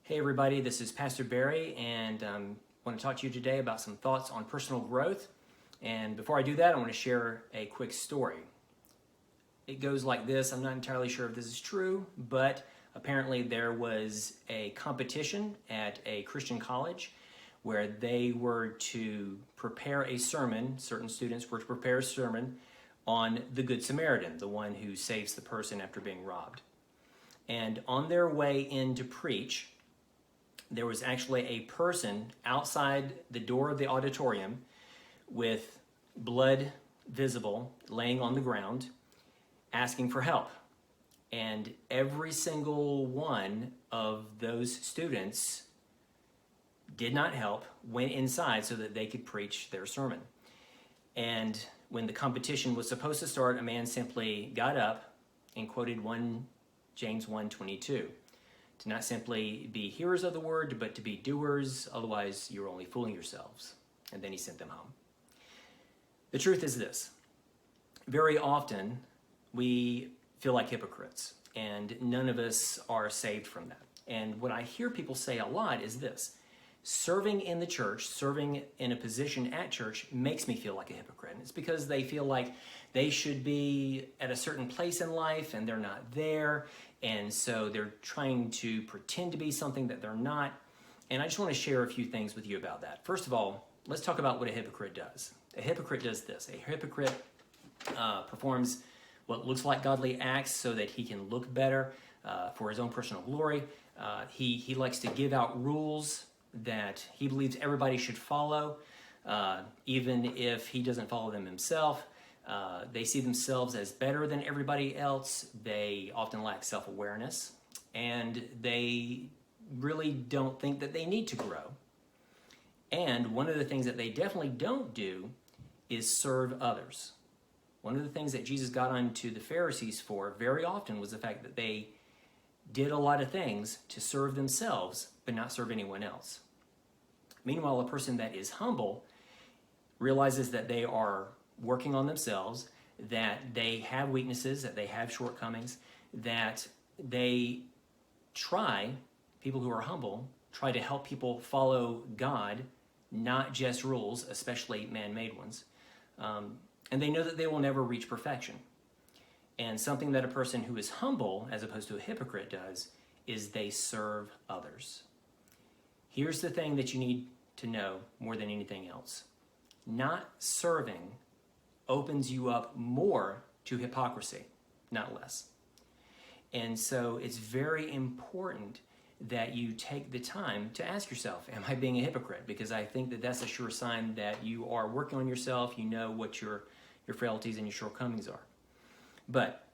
Hey everybody, this is Pastor Barry, and I want to talk to you today about some thoughts on personal growth. And before I do that, I want to share a quick story. It goes like this. I'm not entirely sure if this is true, but apparently there was a competition at a Christian college where they were to prepare a sermon. Certain students were to prepare a sermon on the Good Samaritan, the one who saves the person after being robbed. And on their way in to preach, there was actually a person outside the door of the auditorium with blood visible, laying on the ground, asking for help. And every single one of those students did not help, went inside so that they could preach their sermon. And when the competition was supposed to start, a man simply got up and quoted James 1:22. To not simply be hearers of the word, but to be doers, otherwise you're only fooling yourselves. And then he sent them home. The truth is this. Very often we feel like hypocrites, and none of us are saved from that. And what I hear people say a lot is this: serving in the church, serving in a position at church makes me feel like a hypocrite. And it's because they feel like they should be at a certain place in life and they're not there. And so they're trying to pretend to be something that they're not. And I just want to share a few things with you about that. First of all, let's talk about what a hypocrite does. A hypocrite does this. A hypocrite performs what looks like godly acts so that he can look better for his own personal glory. He likes to give out rules that he believes everybody should follow, even if he doesn't follow them himself. They see themselves as better than everybody else. They often lack self-awareness, and they really don't think that they need to grow. And one of the things that they definitely don't do is serve others. One of the things that Jesus got onto the Pharisees for very often was the fact that they did a lot of things to serve themselves, but not serve anyone else. Meanwhile, a person that is humble realizes that they are working on themselves, that they have weaknesses, that they have shortcomings, that people who are humble, try to help people follow God, not just rules, especially man-made ones. And they know that they will never reach perfection. And something that a person who is humble, as opposed to a hypocrite, does is they serve others. Here's the thing that you need to know more than anything else. Not serving opens you up more to hypocrisy, not less. And so it's very important that you take the time to ask yourself, am I being a hypocrite? Because I think that that's a sure sign that you are working on yourself, you know what your frailties and your shortcomings are. But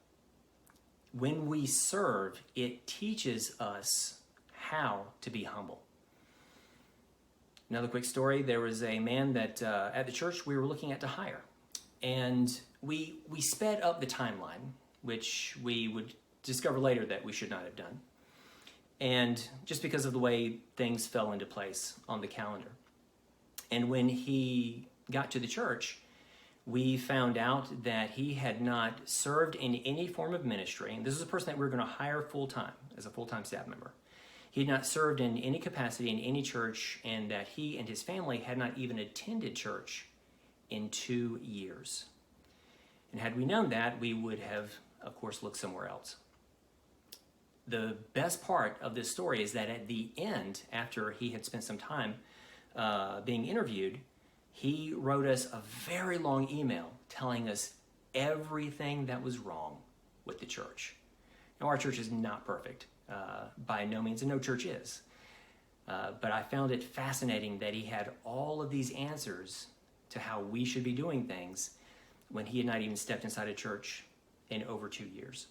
when we serve, it teaches us how to be humble. Another quick story, there was a man that at the church we were looking at to hire. And we sped up the timeline, which we would discover later that we should not have done. And just because of the way things fell into place on the calendar. And when he got to the church, we found out that he had not served in any form of ministry. And this is a person that we were going to hire full-time, as a full-time staff member. He had not served in any capacity in any church, and that he and his family had not even attended church in 2 years. And had we known that, we would have, of course, looked somewhere else. The best part of this story is that at the end, after he had spent some time being interviewed, he wrote us a very long email telling us everything that was wrong with the church. Now, our church is not perfect, by no means, and no church is. But I found it fascinating that he had all of these answers to how we should be doing things when he had not even stepped inside a church in over 2 years.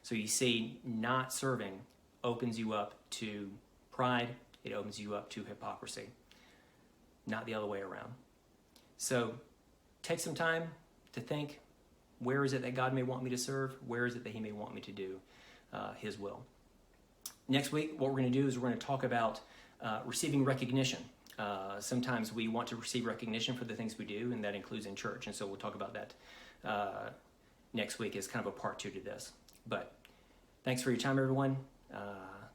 So you see, not serving opens you up to pride. It opens you up to hypocrisy, not the other way around. So take some time to think, where is it that God may want me to serve? Where is it that he may want me to do his will? Next week, what we're going to do is we're going to talk about receiving recognition. Sometimes we want to receive recognition for the things we do, and that includes in church. And so we'll talk about that next week as kind of a part 2 to this. But thanks for your time, everyone.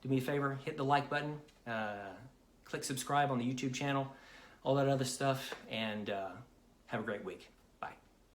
do me a favor, hit the like button, click subscribe on the YouTube channel, all that other stuff, and have a great week.